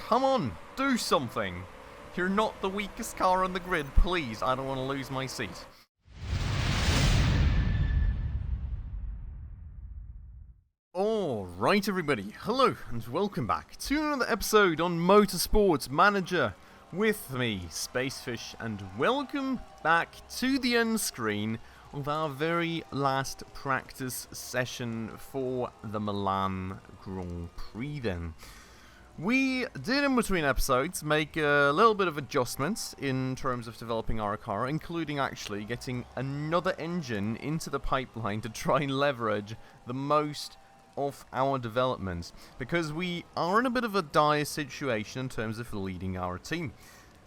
Come on, do something. You're not the weakest car on the grid, please. I don't want to lose my seat. Alright everybody, hello and welcome back to another episode on Motorsport Manager with me, Spacefish, and welcome back to the end screen of our very last practice session for the Milan Grand Prix then. We did in between episodes make a little bit of adjustments in terms of developing our car, including actually getting another engine into the pipeline to try and leverage the most of our developments, because we are in a bit of a dire situation in terms of leading our team.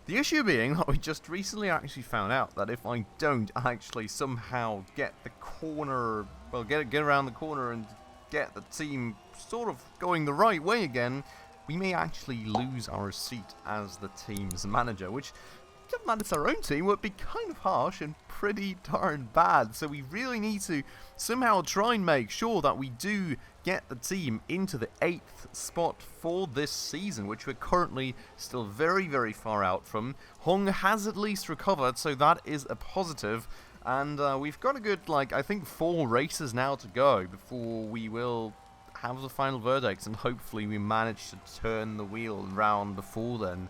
The issue being that we just recently actually found out that if I don't actually somehow get the corner, well, get around the corner and get the team sort of going the right way again, we may actually lose our seat as the team's manager, which, given that it's our own team, would be kind of harsh and pretty darn bad. So we really need to somehow try and make sure that we do get the team into the 8th spot for this season, which we're currently still very, very far out from. Hong has at least recovered, so that is a positive. And we've got a good, I think 4 races now to go before we will have the final verdict, and hopefully we manage to turn the wheel around before then.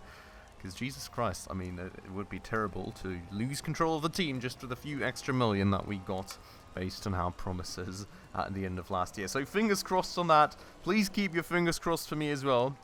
Because Jesus Christ, I mean, it would be terrible to lose control of the team just with a few extra million that we got based on our promises at the end of last year. So fingers crossed on that. Please keep your fingers crossed for me as well.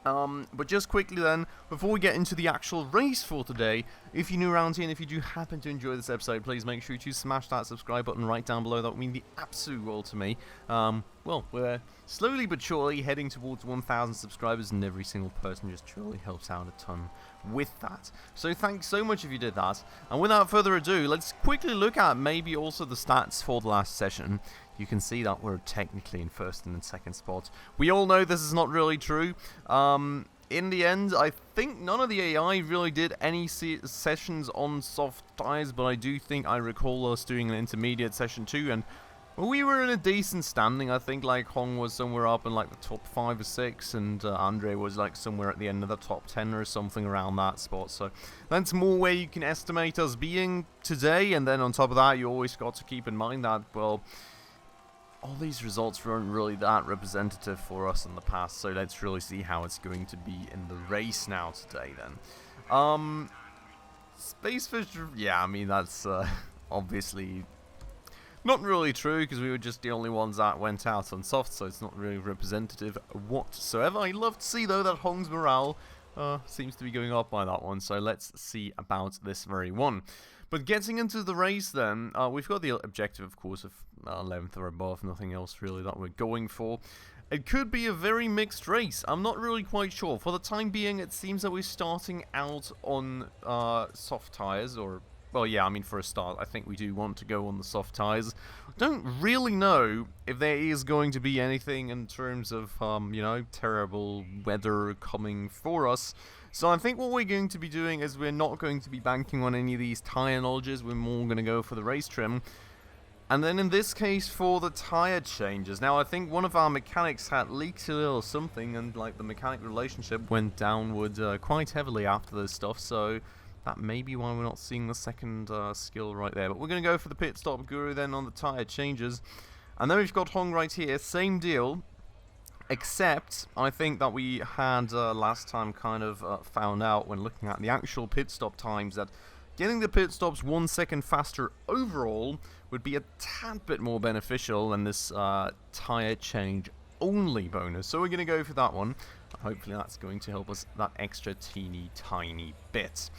But just quickly then, before we get into the actual race for today, if you're new around here and if you do happen to enjoy this episode, please make sure to smash that subscribe button right down below. That would mean the absolute world to me. Well, we're slowly but surely heading towards 1,000 subscribers, and every single person just truly helps out a ton with that. So thanks so much if you did that. And without further ado, let's quickly look at maybe also the stats for the last session. You can see that we're technically in first and in second spot. We all know this is not really true. In the end, I think none of the AI really did any sessions on soft tyres, but I do think I recall us doing an intermediate session too, and we were in a decent standing. I think Hong was somewhere up in the top 5 or 6, and Andre was somewhere at the end of the top 10 or something around that spot. So that's more where you can estimate us being today, and then on top of that, you always got to keep in mind that, well, all these results weren't really that representative for us in the past, so let's really see how it's going to be in the race now today then. Spacefish, yeah, I mean, that's obviously not really true, because we were just the only ones that went out on soft, so it's not really representative whatsoever. I love to see, though, that Hong's morale seems to be going up by that one, so let's see about this very one. But getting into the race then, we've got the objective, of course, of 11th or above, nothing else really that we're going for. It could be a very mixed race, I'm not really quite sure. For the time being, it seems that we're starting out on soft tyres, or, well, yeah, I mean, for a start, I think we do want to go on the soft tyres. Don't really know if there is going to be anything in terms of, you know, terrible weather coming for us. So I think what we're going to be doing is we're not going to be banking on any of these tyre knowledges, we're more going to go for the race trim. And then in this case for the tyre changes. Now I think one of our mechanics had leaked a little something, and the mechanic relationship went downward quite heavily after this stuff, so that may be why we're not seeing the second skill right there. But we're going to go for the pit stop guru then on the tyre changes. And then we've got Hong right here, same deal. Except, I think that we had last time kind of found out when looking at the actual pit stop times that getting the pit stops 1 second faster overall would be a tad bit more beneficial than this tyre change only bonus. So we're going to go for that one. Hopefully that's going to help us that extra teeny tiny bit.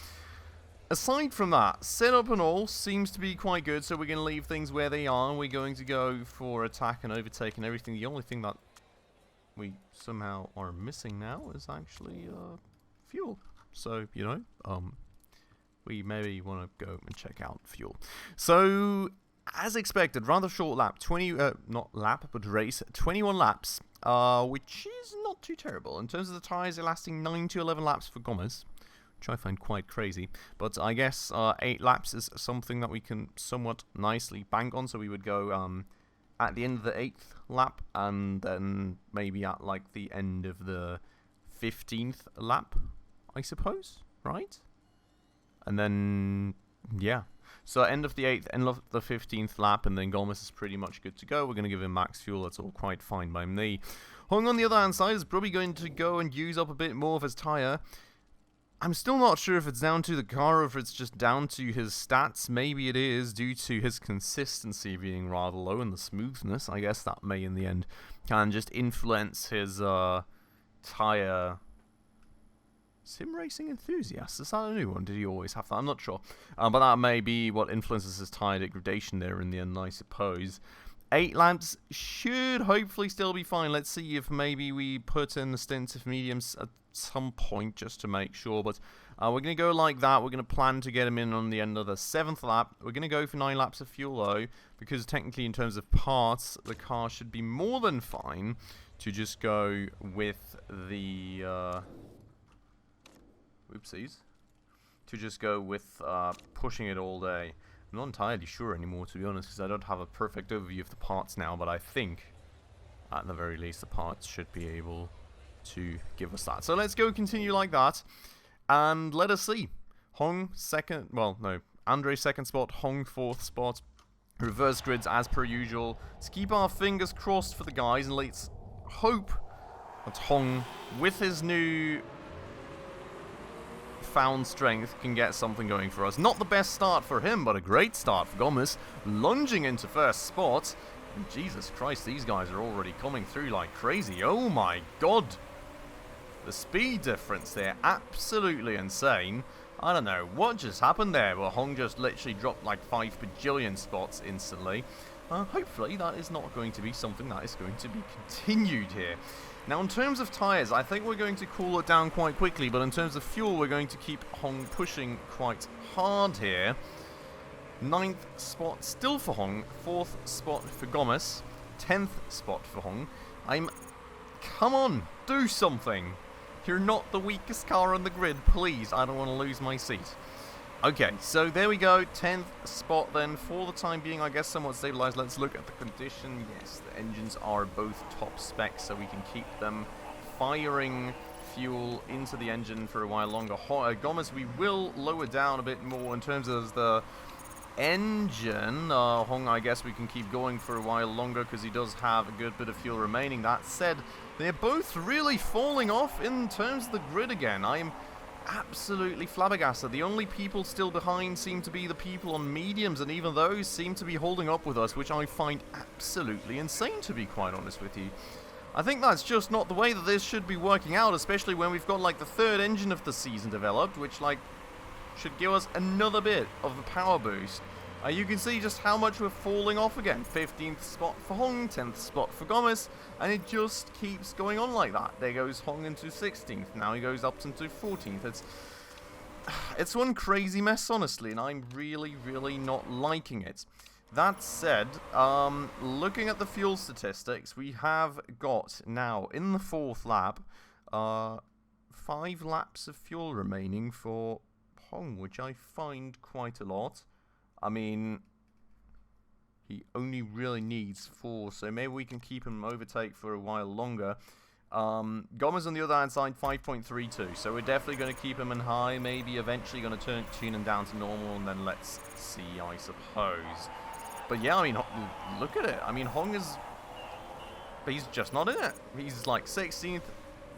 Aside from that, setup and all seems to be quite good, so we're going to leave things where they are. We're going to go for attack and overtake and everything. The only thing that we somehow are missing now is actually fuel. So, you know, we maybe want to go and check out fuel. So, as expected, rather short lap, not lap, but race, 21 laps, which is not too terrible. In terms of the tyres, they're lasting 9 to 11 laps for Gomez, which I find quite crazy. But I guess 8 laps is something that we can somewhat nicely bank on, so we would go at the end of the 8th lap, and then maybe at the end of the 15th lap, I suppose, right? And then, yeah. So end of the 8th, end of the 15th lap, and then Gomez is pretty much good to go. We're going to give him max fuel. That's all quite fine by me. Hong on the other hand side is probably going to go and use up a bit more of his tyre. I'm still not sure if it's down to the car or if it's just down to his stats. Maybe it is due to his consistency being rather low and the smoothness. I guess that may in the end can just influence his tyre. Sim racing enthusiast? Is that a new one? Did he always have that? I'm not sure. But that may be what influences his tyre degradation there in the end, I suppose. 8 laps should hopefully still be fine. Let's see if maybe we put in the stints of mediums at some point just to make sure. But we're going to go like that. We're going to plan to get him in on the end of the 7th lap. We're going to go for 9 laps of fuel though, because technically in terms of parts, the car should be more than fine to just go with the... Oopsies. To just go with pushing it all day. I'm not entirely sure anymore, to be honest, because I don't have a perfect overview of the parts now, but I think, at the very least, the parts should be able to give us that. So let's go continue like that, and let us see. Hong, second, well, no, Andre second spot, Hong fourth spot, reverse grids as per usual. Let's keep our fingers crossed for the guys, and let's hope that Hong, with his new found strength, can get something going for us. Not the best start for him, but a great start for Gomez, lunging into first spot. And Jesus Christ, these guys are already coming through like crazy. Oh my god, the speed difference there, absolutely insane. I don't know what just happened there, but Hong just literally dropped like 5 bajillion spots instantly. Hopefully that is not going to be something that is going to be continued here. Now, in terms of tyres, I think we're going to cool it down quite quickly, but in terms of fuel, we're going to keep Hong pushing quite hard here. 9th spot still for Hong, 4th spot for Gomez, 10th spot for Hong. Come on, do something! You're not the weakest car on the grid, please, I don't want to lose my seat. Okay, so there we go, 10th spot then, for the time being, I guess somewhat stabilized. Let's look at the condition. Yes, the engines are both top specs, so we can keep them firing fuel into the engine for a while longer. Gomez, we will lower down a bit more in terms of the engine. Hong, I guess we can keep going for a while longer because he does have a good bit of fuel remaining. That said, they're both really falling off in terms of the grid again. I'm absolutely flabbergasted. The only people still behind seem to be the people on mediums, and even those seem to be holding up with us, which I find absolutely insane, to be quite honest with you. I think that's just not the way that this should be working out, especially when we've got like the 3rd engine of the season developed, which like should give us another bit of the power boost. You can see just how much we're falling off again. 15th spot for Hong, 10th spot for Gomez, and it just keeps going on like that. There goes Hong into 16th, now he goes up into 14th. It's one crazy mess, honestly, and I'm really, really not liking it. That said, looking at the fuel statistics, we have got now, in the 4th lap, 5 laps of fuel remaining for Hong, which I find quite a lot. I mean, he only really needs 4, so maybe we can keep him overtake for a while longer. Gomez on the other hand side, 5.32, so we're definitely going to keep him in high, maybe eventually going to tune him down to normal, and then let's see, I suppose. But yeah, I mean, look at it. I mean, Hong is... he's just not in it. He's like 16th,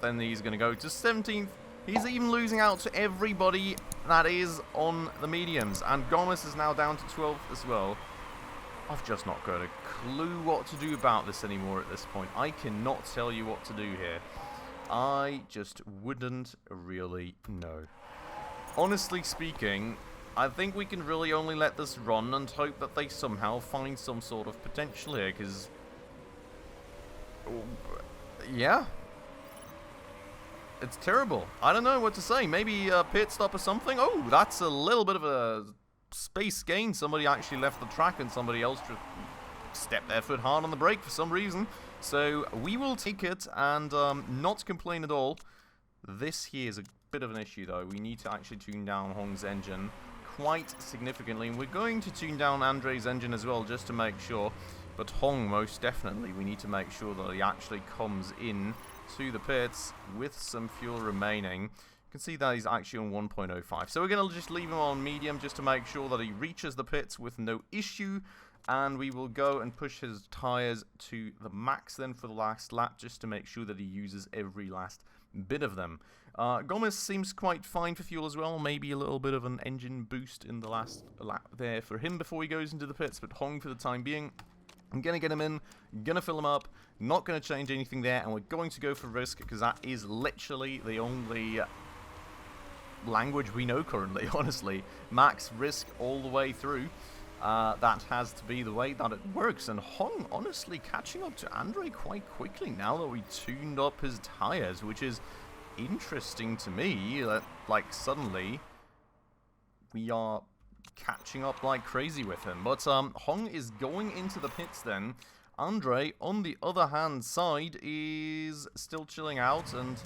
then he's going to go to 17th. He's even losing out to everybody that is on the mediums. And Gomez is now down to 12th as well. I've just not got a clue what to do about this anymore at this point. I cannot tell you what to do here. I just wouldn't really know. Honestly speaking, I think we can really only let this run and hope that they somehow find some sort of potential here, because... yeah. It's terrible. I don't know what to say. Maybe a pit stop or something? Oh, that's a little bit of a space gain. Somebody actually left the track and somebody else just stepped their foot hard on the brake for some reason. So we will take it and not complain at all. This here is a bit of an issue though. We need to actually tune down Hong's engine quite significantly. And we're going to tune down Andre's engine as well just to make sure. But Hong, most definitely, we need to make sure that he actually comes in to the pits with some fuel remaining. You can see that he's actually on 1.05. So we're going to just leave him on medium just to make sure that he reaches the pits with no issue. And we will go and push his tyres to the max then for the last lap, just to make sure that he uses every last bit of them. Gomez seems quite fine for fuel as well. Maybe a little bit of an engine boost in the last lap there for him before he goes into the pits. But Hong, for the time being, I'm going to get him in, going to fill him up, not going to change anything there. And we're going to go for risk, because that is literally the only language we know currently, honestly. Max risk all the way through. That has to be the way that it works. And Hong, honestly, catching up to Andre quite quickly now that we tuned up his tyres, which is interesting to me. That, like, suddenly we are catching up like crazy with him. But Hong is going into the pits then. Andre, on the other hand side, is still chilling out, and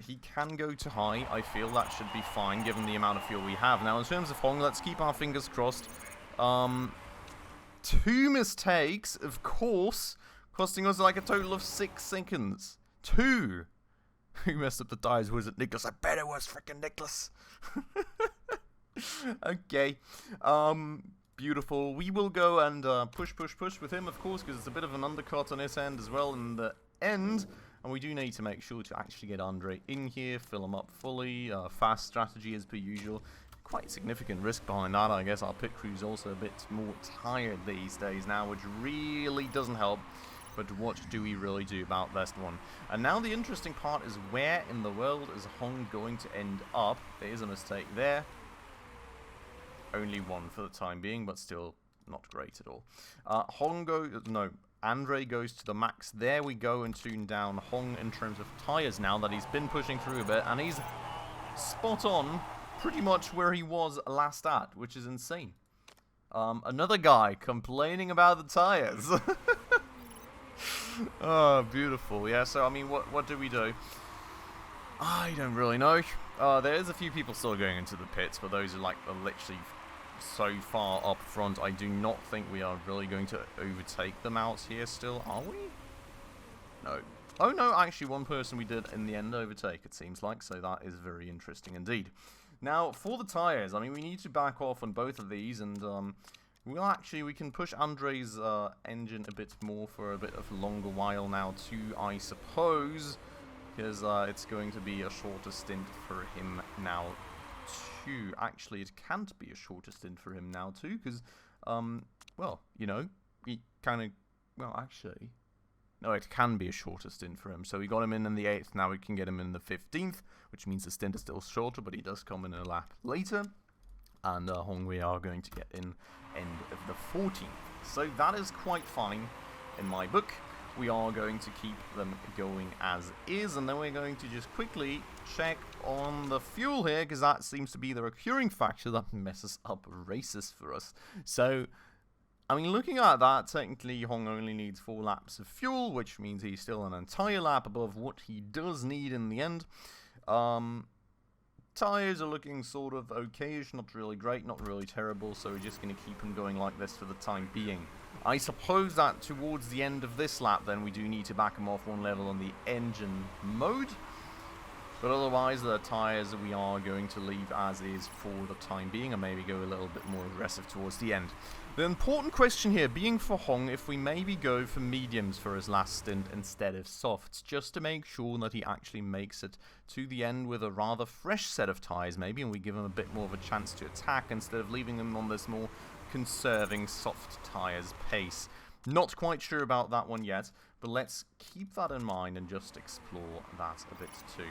he can go to high. I feel that should be fine given the amount of fuel we have. Now, in terms of Hong, let's keep our fingers crossed. 2 mistakes, of course, costing us like a total of 6 seconds. 2! Who messed up the tyres? Was it Nicholas? I bet it was freaking Nicholas. Okay. Beautiful. We will go and push with him, of course, because it's a bit of an undercut on his end as well in the end. And we do need to make sure to actually get Andre in here, fill him up fully. Fast strategy as per usual. Quite significant risk behind that. I guess our pit crew's also a bit more tired these days now, which really doesn't help. But what do we really do about this one? And now the interesting part is, where in the world is Hong going to end up? There is a mistake there. Only one for the time being, but still not great at all. Andre goes to the max. There we go, and tune down Hong in terms of tyres now that he's been pushing through a bit. And he's spot on pretty much where he was last at, which is insane. Another guy complaining about the tyres. Oh, beautiful. Yeah, so, I mean, what do we do? I don't really know. There's a few people still going into the pits, but those are literally so far up front. I do not think we are really going to overtake them out here still, are we? No. Oh, no, actually, one person we did in the end overtake, it seems like, so that is very interesting indeed. Now, for the tyres, I mean, we need to back off on both of these, and we can push Andre's engine a bit more for a bit of a longer while now too, I suppose, because it's going to be a shorter stint for him now too. Actually, it can't be a shorter stint for him now too, because, well, you know, he kind of, well, actually, no, it can be a shorter stint for him. So we got him in the 8th, now we can get him in the 15th, which means the stint is still shorter, but he does come in a lap later. And Hong we are going to get in end of the 14th. So that is quite fine in my book. We are going to keep them going as is, and then we're going to just quickly check on the fuel here, because that seems to be the recurring factor that messes up races for us. So, I mean, looking at that, technically Hong only needs 4 laps of fuel, which means he's still an entire lap above what he does need in the end. Tyres are looking sort of okayish, not really great, not really terrible, so we're just going to keep him going like this for the time being. I suppose that towards the end of this lap, then, we do need to back him off one level on the engine mode. But otherwise, the tyres we are going to leave as is for the time being, and maybe go a little bit more aggressive towards the end. The important question here being for Hong, if we maybe go for mediums for his last stint instead of softs, just to make sure that he actually makes it to the end with a rather fresh set of tyres maybe, and we give him a bit more of a chance to attack instead of leaving him on this more conserving soft tyres pace. Not quite sure about that one yet, but let's keep that in mind and just explore that a bit too.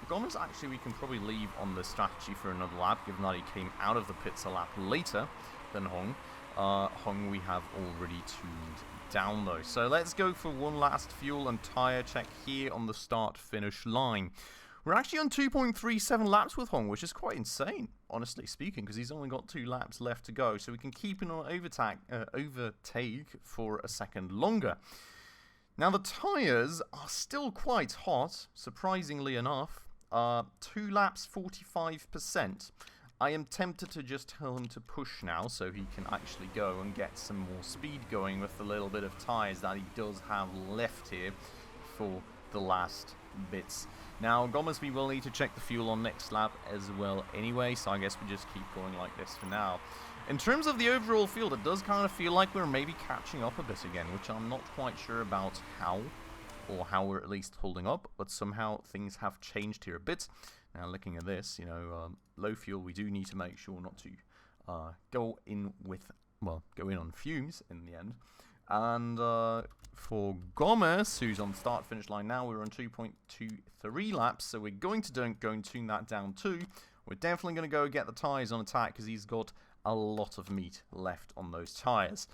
Gomez, actually, we can probably leave on the strategy for another lap, given that he came out of the pits a lap later than Hong. Hong we have already tuned down though. So let's go for one last fuel and tyre check here on the start-finish line. We're actually on 2.37 laps with Hong, which is quite insane, honestly speaking, because he's only got 2 laps left to go. So we can keep an overtake for a second longer. Now the tyres are still quite hot, surprisingly enough. 2 laps, 45%. I am tempted to just tell him to push now so he can actually go and get some more speed going with the little bit of tyres that he does have left here for the last bits. Now, Gomez, we will need to check the fuel on next lap as well anyway, so I guess we just keep going like this for now. In terms of the overall field, it does kind of feel like we're maybe catching up a bit again, which I'm not quite sure about how, or how we're at least holding up, but somehow things have changed here a bit. Now, looking at this, you know, low fuel, we do need to make sure not to go in on fumes in the end. And for Gomez, who's on the start-finish line now, we're on 2.23 laps, so we're going to go and tune that down too. We're definitely going to go get the tyres on attack, because he's got a lot of meat left on those tyres.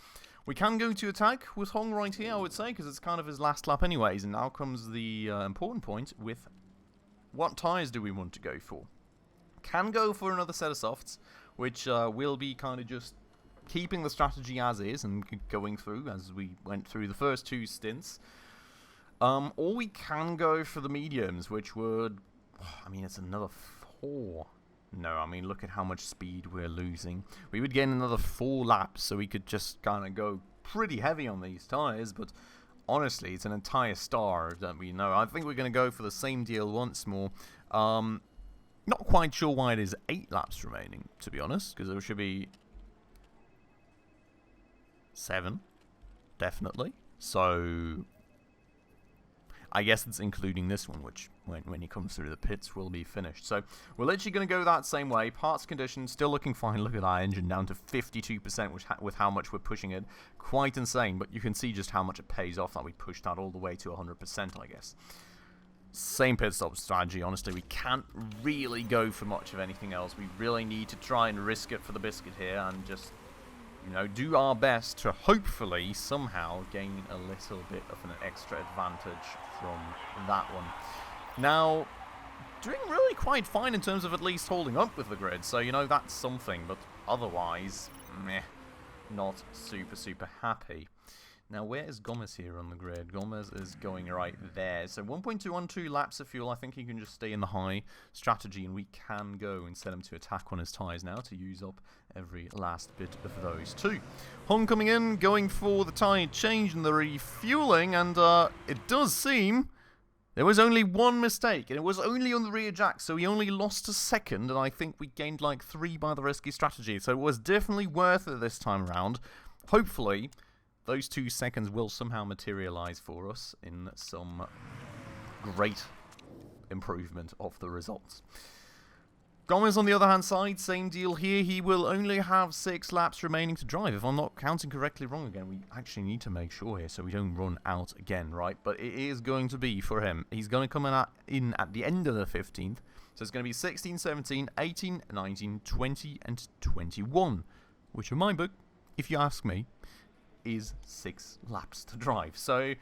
We can go to attack with Hong right here, I would say, because it's kind of his last lap anyways, and now comes the important point with what tyres do we want to go for. Can go for another set of softs, which will be kind of just keeping the strategy as is and going through as we went through the first two stints. Or we can go for the mediums, which would, I mean, it's another 4. No, I mean, look at how much speed we're losing. We would gain another 4 laps, so we could just kind of go pretty heavy on these tyres, but honestly, it's an entire star that we know. I think we're going to go for the same deal once more. Not quite sure why it is 8 laps remaining, to be honest, because there should be 7, definitely. So I guess it's including this one, which when he comes through the pits will be finished. So we're literally going to go that same way. Parts condition still looking fine. Look at our engine down to 52%, which with how much we're pushing it. Quite insane, but you can see just how much it pays off that we pushed that all the way to 100%, I guess. Same pit stop strategy, honestly. We can't really go for much of anything else. We really need to try and risk it for the biscuit here and just, you know, do our best to hopefully somehow gain a little bit of an extra advantage from that one. Now, doing really quite fine in terms of at least holding up with the grid, so, you know, that's something, but otherwise, meh, not super happy. Now, where is Gomez here on the grid? Gomez is going right there. So 1.212 laps of fuel. I think he can just stay in the high strategy, and we can go and set him to attack on his tyres now to use up every last bit of those too. Hong coming in, going for the tyre change and the refueling, and it does seem there was only one mistake, and it was only on the rear jack, so he only lost a second, and I think we gained like 3 by the risky strategy. So it was definitely worth it this time around. Hopefully those 2 seconds will somehow materialize for us in some great improvement of the results. Gomez on the other hand side, same deal here. He will only have 6 laps remaining to drive. If I'm not counting correctly wrong again, we actually need to make sure here so we don't run out again, right? But it is going to be for him. He's going to come in at the end of the 15th. So it's going to be 16, 17, 18, 19, 20, and 21. Which in my book, if you ask me, is 6 laps to drive. So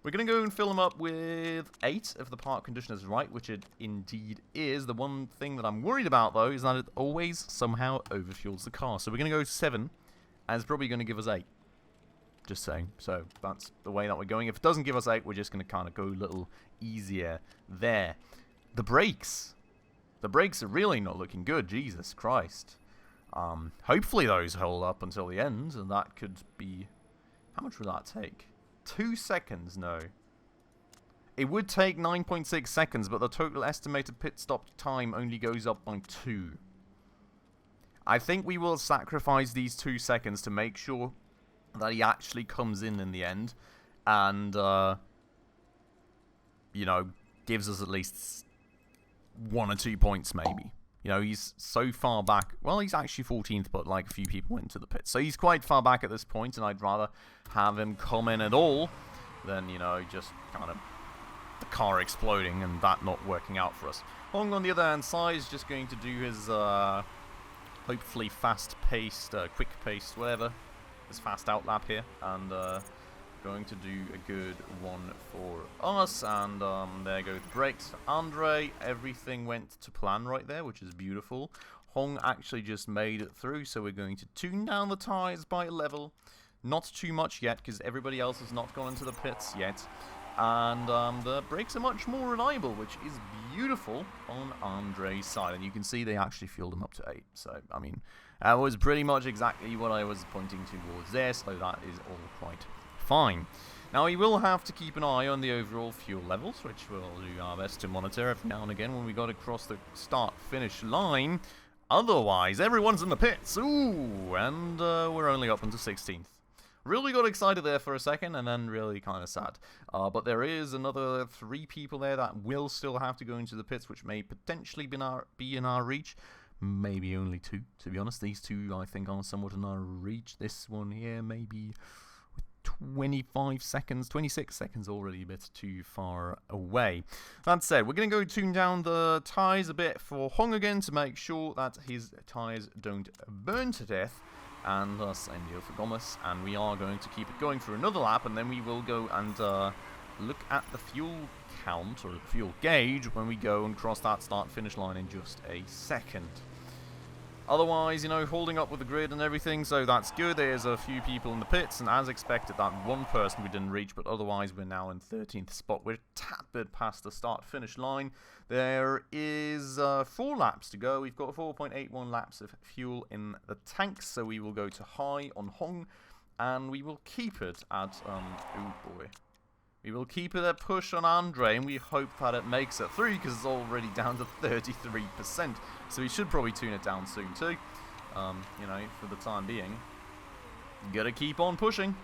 we're going to go and fill him up with 8 if the part condition is right, which it indeed is. The one thing that I'm worried about, though, is that it always somehow overfuels the car. So we're going to go 7, and it's probably going to give us 8. Just saying. So that's the way that we're going. If it doesn't give us 8, we're just going to kind of go a little easier there. The brakes. The brakes are really not looking good. Jesus Christ. Hopefully those hold up until the end, and that could be... How much would that take? 2 seconds? No. It would take 9.6 seconds, but the total estimated pit stop time only goes up by 2. I think we will sacrifice these 2 seconds to make sure that he actually comes in the end and, you know, gives us at least 1 or 2 points maybe. You know, he's so far back. Well, he's actually 14th, but like a few people went to the pit. So he's quite far back at this point, and I'd rather have him come in at all than, you know, just kind of the car exploding and that not working out for us. Hong on the other hand side is just going to do his hopefully fast-paced, quick-paced, whatever, his fast out lap here, and going to do a good one for us, and there go the brakes for Andre. Everything went to plan right there, which is beautiful. Hong actually just made it through, so we're going to tune down the tyres by a level. Not too much yet, because everybody else has not gone into the pits yet. And the brakes are much more reliable, which is beautiful on Andre's side. And you can see they actually fueled him up to 8. So, I mean, that was pretty much exactly what I was pointing towards there, so that is all quite fine. Now, we will have to keep an eye on the overall fuel levels, which we'll do our best to monitor every now and again when we got across the start-finish line. Otherwise, everyone's in the pits. Ooh, and we're only up into 16th. Really got excited there for a second, and then really kind of sad. But there is another 3 people there that will still have to go into the pits, which may potentially be in our reach. Maybe only 2, to be honest. These 2, I think, are somewhat in our reach. This one here, maybe 25 seconds, 26 seconds, already a bit too far away. That said, we're going to go tune down the tyres a bit for Hong again to make sure that his tyres don't burn to death. And same deal for Gomez. And we are going to keep it going for another lap, and then we will go and look at the fuel count, or the fuel gauge, when we go and cross that start-finish line in just a second. Otherwise, you know, holding up with the grid and everything, so that's good. There's a few people in the pits, and as expected, that one person we didn't reach, but otherwise we're now in 13th spot. We're a tad bit past the start-finish line. There is 4 laps to go. We've got 4.81 laps of fuel in the tanks, so we will go to high on Hong, and we will keep it at, oh boy. We will keep it a push on Andre, and we hope that it makes it through, because it's already down to 33%. So we should probably tune it down soon too. You know, for the time being. Gotta keep on pushing.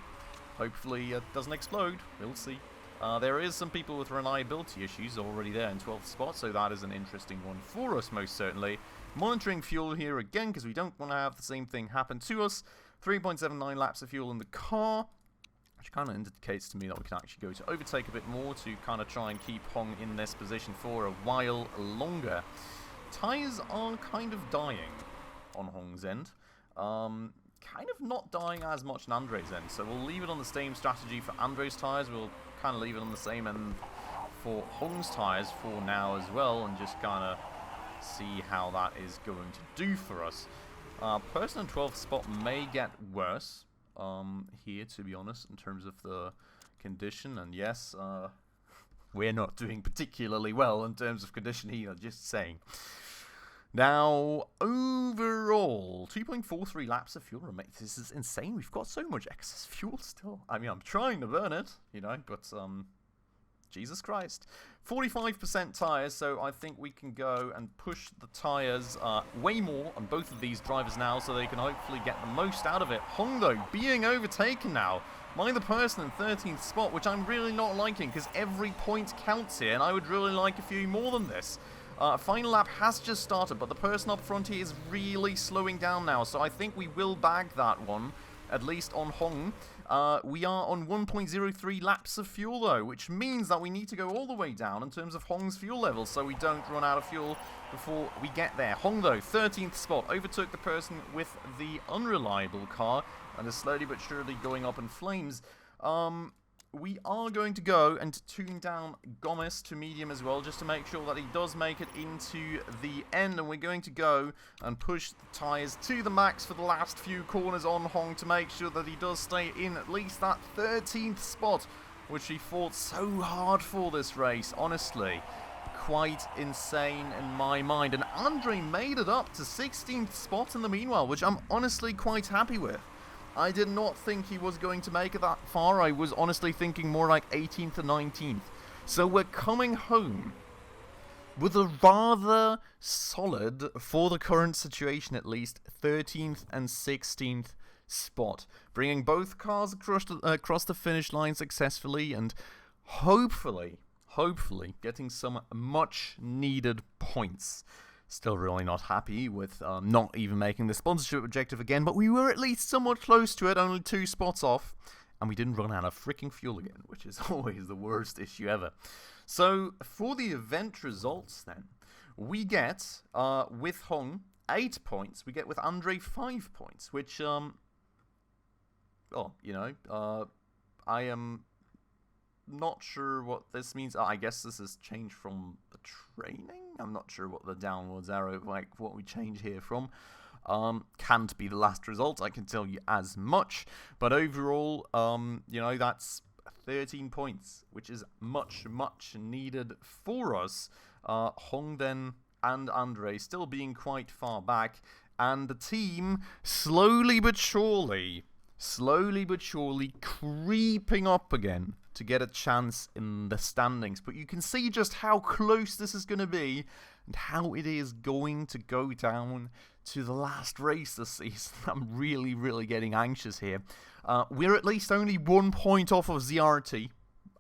Hopefully it doesn't explode. We'll see. There is some people with reliability issues already there in 12th spot, so that is an interesting one for us, most certainly. Monitoring fuel here again, because we don't want to have the same thing happen to us. 3.79 laps of fuel in the car, which kind of indicates to me that we can actually go to overtake a bit more to kind of try and keep Hong in this position for a while longer. Tyres are kind of dying on Hong's end. Kind of not dying as much on Andre's end, so we'll leave it on the same strategy for Andre's tyres. We'll kind of leave it on the same end for Hong's tyres for now as well, and just kind of see how that is going to do for us. Person in 12th spot may get worse here, to be honest, in terms of the condition, and yes, we're not doing particularly well in terms of condition here, just saying. Now, overall, 2.43 laps of fuel remain. This is insane. We've got so much excess fuel still. I mean, I'm trying to burn it, you know, but Jesus Christ. 45% tyres, so I think we can go and push the tyres way more on both of these drivers now, so they can hopefully get the most out of it. Hong, though, being overtaken now by the person in 13th spot, which I'm really not liking, because every point counts here, and I would really like a few more than this. Final lap has just started, but the person up front here is really slowing down now, so I think we will bag that one, at least on Hong. We are on 1.03 laps of fuel, though, which means that we need to go all the way down in terms of Hong's fuel levels, so we don't run out of fuel before we get there. Hong, though, 13th spot, overtook the person with the unreliable car, and is slowly but surely going up in flames. We are going to go and tune down Gomez to medium as well, just to make sure that he does make it into the end. And we're going to go and push the tyres to the max for the last few corners on Hong to make sure that he does stay in at least that 13th spot, which he fought so hard for this race. Honestly, quite insane in my mind. And Andre made it up to 16th spot in the meanwhile, which I'm honestly quite happy with. I did not think he was going to make it that far. I was honestly thinking more like 18th or 19th. So we're coming home with a rather solid, for the current situation at least, 13th and 16th spot. Bringing both cars across the finish line successfully, and hopefully getting some much needed points. Still really not happy with not even making the sponsorship objective again, but we were at least somewhat close to it, only 2 spots off, and we didn't run out of freaking fuel again, which is always the worst issue ever. So, for the event results then, we get, with Hong, 8 points, we get with Andre 5 points, which, I am not sure what this means. I guess this has changed from the training. I'm not sure what the downwards arrow, like what we change here from. Can't be the last result, I can tell you as much. But overall, that's 13 points, which is much needed for us. Hong then and Andre still being quite far back, and the team slowly but surely creeping up again to get a chance in the standings. But you can see just how close this is going to be and how it is going to go down to the last race this season. I'm really, really getting anxious here. We're at least only 1 point off of ZRT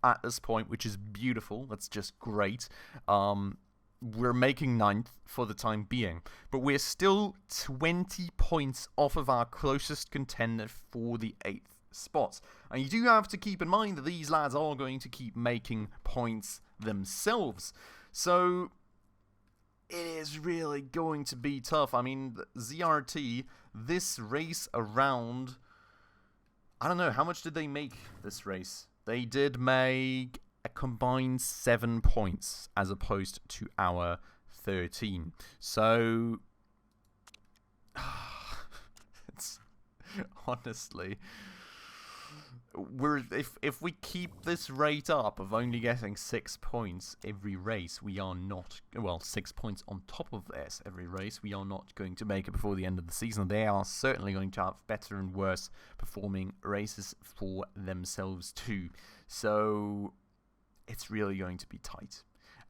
at this point, which is beautiful. That's just great. We're making 9th for the time being, but we're still 20 points off of our closest contender for the 8th spot. And you do have to keep in mind that these lads are going to keep making points themselves. So it is really going to be tough. I mean, ZRT, this race around, I don't know, how much did they make this race? They did make a combined 7 points as opposed to our 13. So, it's honestly, if we keep this rate up of only getting 6 points every race, we are not, well, 6 points on top of this every race, we are not going to make it before the end of the season. They are certainly going to have better and worse performing races for themselves too. So it's really going to be tight.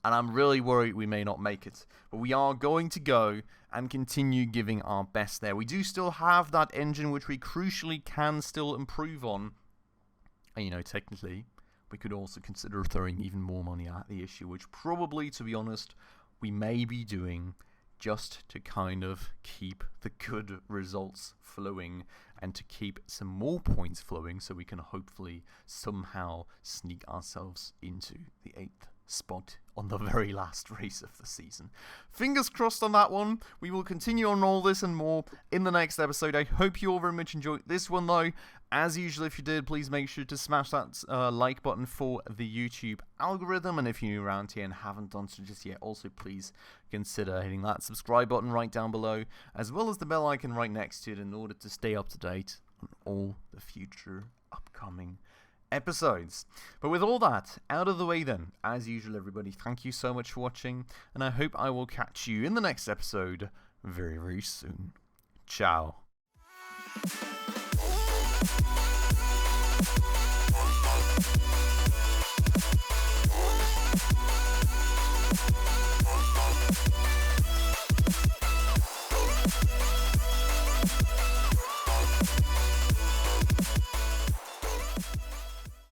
And I'm really worried we may not make it. But we are going to go and continue giving our best there. We do still have that engine which we crucially can still improve on. And, you know, technically, we could also consider throwing even more money at the issue, which probably, to be honest, we may be doing just to kind of keep the good results flowing and to keep some more points flowing so we can hopefully somehow sneak ourselves into the 8th spot on the very last race of the season. Fingers crossed on that one. We will continue on all this and more in the next episode. I hope you all very much enjoyed this one though. As usual, if you did, please make sure to smash that like button for the YouTube algorithm. And if you're new around here and haven't done so just yet, also please consider hitting that subscribe button right down below, as well as the bell icon right next to it in order to stay up to date on all the future upcoming episodes. But with all that out of the way then, as usual everybody, thank you so much for watching, and I hope I will catch you in the next episode very, very soon. Ciao.